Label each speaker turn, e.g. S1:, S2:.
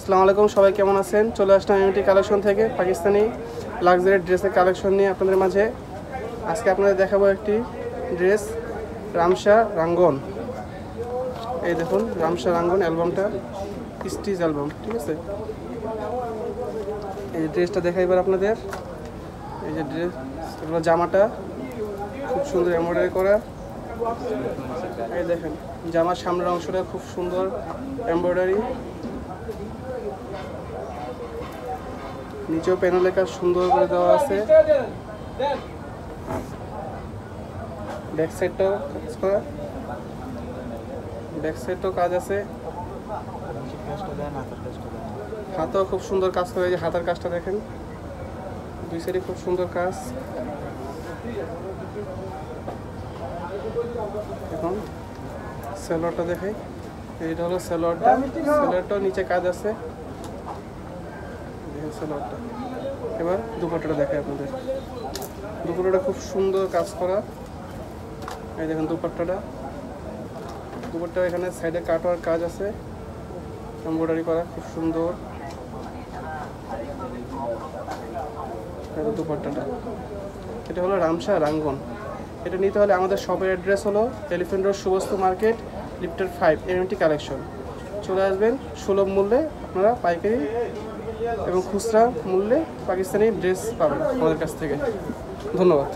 S1: আসসালামু আলাইকুম, সবাই কেমন আছেন? চলে আসলাম এমটি কালেকশন থেকে পাকিস্তানি লাক্সারি ড্রেসের কালেকশন নিয়ে আপনাদের মাঝে। আজকে আপনাদের দেখাবো একটি ড্রেস, রামশা রাঙ্গন। এই দেখুন রামশা রাঙ্গন অ্যালবামটা, স্টিচ অ্যালবাম, ঠিক আছে। এই ড্রেসটা দেখাই এবার আপনাদের। এই যে ড্রেস, এগুলো জামাটা খুব সুন্দর এমব্রয়ডারি করা। এই দেখেন জামার সামনের অংশটা খুব সুন্দর এমব্রয়ডারি, নিচেও প্যানেলের কাজ সুন্দর করে দেওয়া আছে। ব্যাক সাইডটাও কাজ করা, ব্যাক সাইডটাও কাজ আছে। হাতেও খুব সুন্দর কাজ করে, এই যে হাতের কাজটা দেখেন, দুই সাইডে খুব সুন্দর কাজ। এখন সেলোয়ারটা দেখাই, এইটা হলো সেলোয়ারটা। সেলোয়ারটাও নিচে কাজ আছে, দেখেন সেলোয়ারটা। এবার দুপাট্টাটা দেখাই আপনাদের। দুপাট্টাটা খুব সুন্দর কাজ করা, এই দেখেন দুপাট্টাটা। দুপাট্টা এখানে সাইডে কাটওয়ার কাজ আছে, এমব্রয়ডারি করা খুব সুন্দর। দুপাট্টাটা, এটা হলো রামশা রাঙ্গন। এটা নিতে হলে আমাদের শপের অ্যাড্রেস হলো elephant road সুবস্তু market, লিফটার 5, MT collection. চলে আসবেন, সুলভ মূল্যে আপনারা পাইকারি এবং খুচরা মূল্যে পাকিস্তানি ড্রেস পাবেন আমাদের কাছ থেকে। ধন্যবাদ।